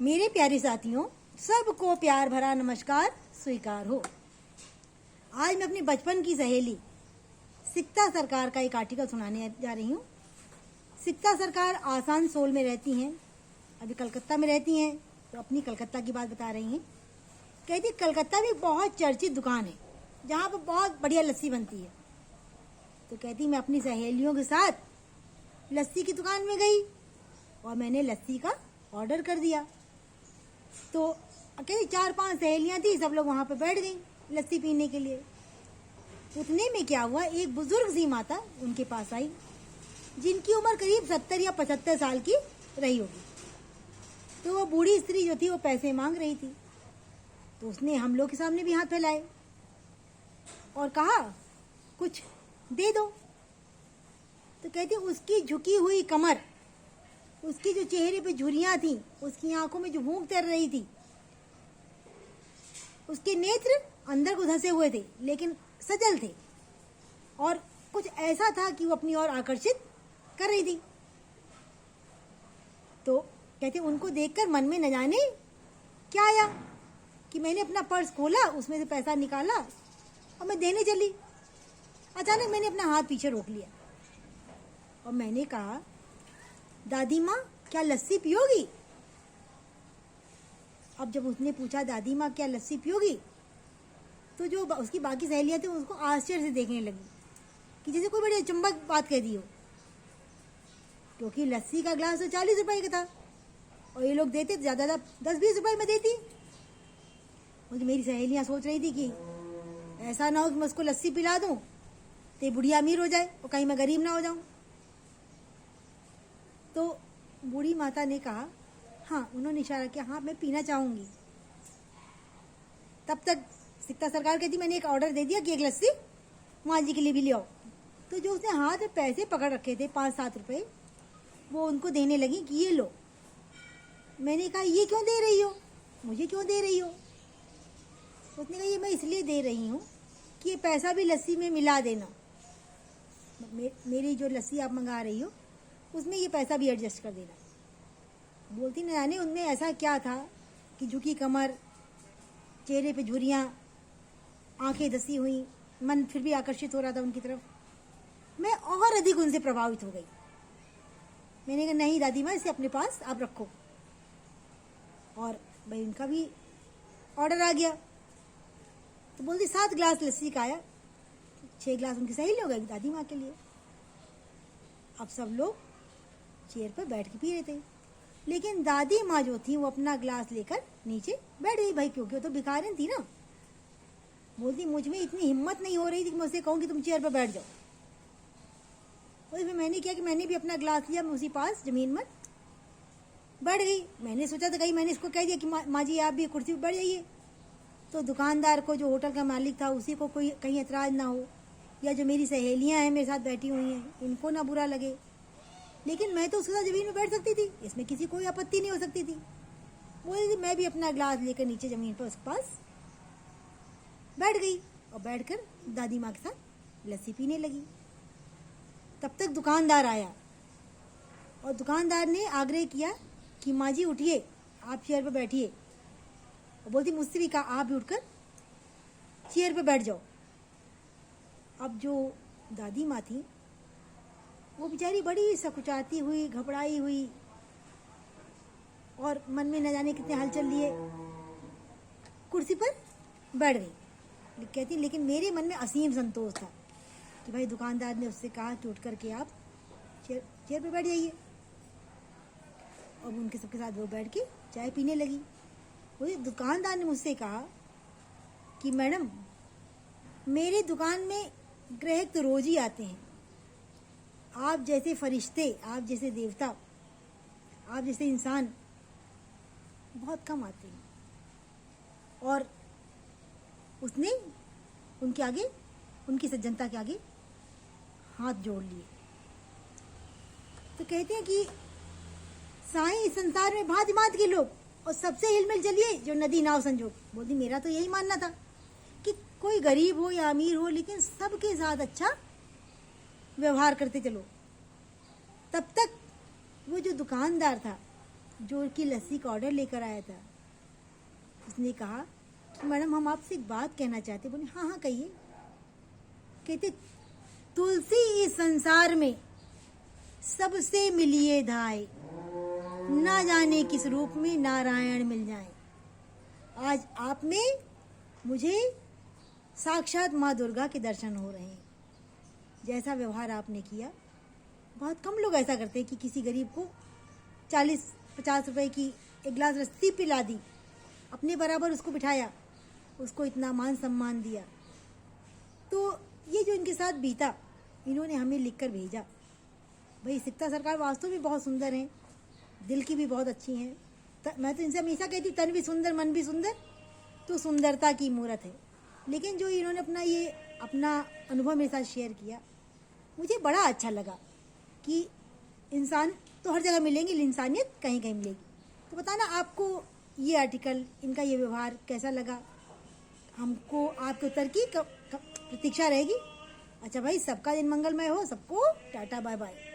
मेरे प्यारे साथियों, सबको प्यार भरा नमस्कार स्वीकार हो। आज मैं अपनी बचपन की सहेली सिकता सरकार का एक आर्टिकल सुनाने जा रही हूँ। सिकता सरकार आसनसोल में रहती हैं, अभी कलकत्ता में रहती हैं, तो अपनी कलकत्ता की बात बता रही हैं। कहती कलकत्ता में बहुत चर्चित दुकान है जहाँ पर बहुत बढ़िया लस्सी बनती है। तो कहती मैं अपनी सहेलियों के साथ लस्सी की दुकान में गई और मैंने लस्सी का ऑर्डर कर दिया। तो कहती 4-5 सहेलियां थी, सब लोग वहां पर बैठ गई लस्सी पीने के लिए। उतने में क्या हुआ, एक बुजुर्ग सी माता उनके पास आई जिनकी उम्र करीब 70 या 75 साल की रही होगी। तो वो बूढ़ी स्त्री जो थी वो पैसे मांग रही थी। तो उसने हम लोग के सामने भी हाथ फैलाए और कहा कुछ दे दो। तो कहती उसकी झुकी हुई कमर, उसकी जो चेहरे पे झुर्रियां थी, उसकी आंखों में जो भूख तैर रही थी, उसके नेत्र अंदर को धंसे हुए थे लेकिन सजल थे और कुछ ऐसा था कि वो अपनी ओर आकर्षित कर रही थी। तो कहते उनको देखकर मन में न जाने क्या आया कि मैंने अपना पर्स खोला, उसमें से पैसा निकाला और मैं देने चली। अचानक मैंने अपना हाथ पीछे रोक लिया और मैंने कहा, दादी माँ क्या लस्सी पियोगी? अब जब उसने पूछा दादी माँ क्या लस्सी पियोगी, तो जो उसकी बाकी सहेलियां थी उसको आश्चर्य से देखने लगी कि जैसे कोई बड़ी अचंभक बात कह दी हो, क्योंकि लस्सी का ग्लास तो 40 रुपए का था और ये लोग देते ज्यादा 10-20 रुपए में देती। मुझे मेरी सहेलियां सोच रही थी कि ऐसा ना हो कि मैं उसको लस्सी पिला दूं तो बुढ़िया अमीर हो जाए और कहीं मैं गरीब ना हो जाऊं। तो बूढ़ी माता ने कहा, हाँ, उन्होंने इशारा किया, हाँ मैं पीना चाहूंगी। तब तक सिकता सरकार कहती मैंने एक ऑर्डर दे दिया कि एक लस्सी माँ जी के लिए भी ले आओ। तो जो उसने हाथ में पैसे पकड़ रखे थे 5-7 रुपए, वो उनको देने लगी कि ये लो। मैंने कहा ये क्यों दे रही हो, मुझे क्यों दे रही हो? उसने कहा ये मैं इसलिए दे रही हूँ कि ये पैसा भी लस्सी में मिला देना। मेरी जो लस्सी आप मंगा रही हो उसमें ये पैसा भी एडजस्ट कर देना। बोलती न जाने उनमें ऐसा क्या था कि झुकी कमर, चेहरे पे झुर्रियाँ, आंखें धसी हुई, मन फिर भी आकर्षित हो रहा था उनकी तरफ। मैं और अधिक उनसे प्रभावित हो गई। मैंने कहा नहीं दादी माँ, इसे अपने पास आप रखो। और भाई उनका भी ऑर्डर आ गया। तो बोलती 7 गिलास लस्सी का आया, 6 गिलास उनकी सही हो गई दादी माँ के लिए। अब सब लोग चेयर पर बैठ के पी रहे थे, लेकिन दादी माँ जो थी वो अपना ग्लास लेकर नीचे बैठ गई, भाई क्योंकि वो तो भिखारिन थी ना। बोलती मुझ में इतनी हिम्मत नहीं हो रही थी कि मैं उससे कहूँ कि तुम चेयर पर बैठ जाओ। और फिर मैंने किया कि मैंने भी अपना ग्लास लिया, मैं उसी पास जमीन में बैठ गई। मैंने सोचा था कहीं मैंने इसको कह दिया कि माँ जी आप भी कुर्सी पर बैठ जाइए, तो दुकानदार को, जो होटल का मालिक था, उसी को कोई कहीं एतराज ना हो, या जो मेरी सहेलियां हैं मेरे साथ बैठी हुई हैं इनको ना बुरा लगे। लेकिन मैं तो उसके साथ जमीन में बैठ सकती थी, इसमें किसी कोई आपत्ति नहीं हो सकती थी। बोली थी मैं भी अपना ग्लास लेकर नीचे जमीन पर उसके पास बैठ गई और बैठकर दादी माँ के साथ लस्सी पीने लगी। तब तक दुकानदार आया और दुकानदार ने आग्रह किया कि माँ जी उठिए, आप चेयर पर बैठिए। और बोलती मुझसे भी कहा आप भी उठकर चेयर पर बैठ जाओ। अब जो दादी माँ थी वो बेचारी बड़ी सकुचाती हुई, घबराई हुई और मन में न जाने कितने हलचल लिए कुर्सी पर बैठ गई। कहती लेकिन मेरे मन में असीम संतोष था कि भाई दुकानदार ने उससे कहा कि उठ करके आप चेयर पर बैठ जाइए। और उनके सबके साथ वो बैठ के चाय पीने लगी। वो दुकानदार ने मुझसे कहा कि मैडम मेरे दुकान में ग्राहक तो रोज ही आते हैं, आप जैसे फरिश्ते, आप जैसे देवता, आप जैसे इंसान बहुत कम आते हैं। और उसने उनके आगे, उनकी सज्जनता के आगे हाथ जोड़ लिए। तो कहते हैं कि साईं इस संसार में भांति भांति के लोग और सबसे हिलमिल चलिए जो नदी नाव संजोग। बोलती मेरा तो यही मानना था कि कोई गरीब हो या अमीर हो, लेकिन सबके साथ अच्छा व्यवहार करते चलो। तब तक वो जो दुकानदार था जो कि लस्सी का ऑर्डर लेकर आया था, उसने कहा कि मैडम हम आपसे एक बात कहना चाहते। बोले हाँ हाँ कहिए। कहते तुलसी इस संसार में सबसे मिलिए धाय, ना जाने किस रूप में नारायण मिल जाए। आज आप में मुझे साक्षात माँ दुर्गा के दर्शन हो रहे हैं। जैसा व्यवहार आपने किया, बहुत कम लोग ऐसा करते हैं कि किसी गरीब को 40-50 रुपए की एक गिलास लस्सी पिला दी, अपने बराबर उसको बिठाया, उसको इतना मान सम्मान दिया। तो ये जो इनके साथ बीता, इन्होंने हमें लिख कर भेजा। भाई सिकता सरकार वास्तव में बहुत सुंदर हैं, दिल की भी बहुत अच्छी हैं। मैं तो इनसे हमेशा कहती हूँ तन भी सुंदर मन भी सुंदर, तो सुंदरता की मूरत है। लेकिन जो इन्होंने अपना अनुभव मेरे साथ शेयर किया, मुझे बड़ा अच्छा लगा कि इंसान तो हर जगह मिलेंगे, इंसानियत कहीं कहीं मिलेगी। तो बताना आपको ये आर्टिकल, इनका ये व्यवहार कैसा लगा। हमको आपके उत्तर की प्रतीक्षा रहेगी। अच्छा भाई, सबका दिन मंगलमय हो। सबको टाटा बाय बाय।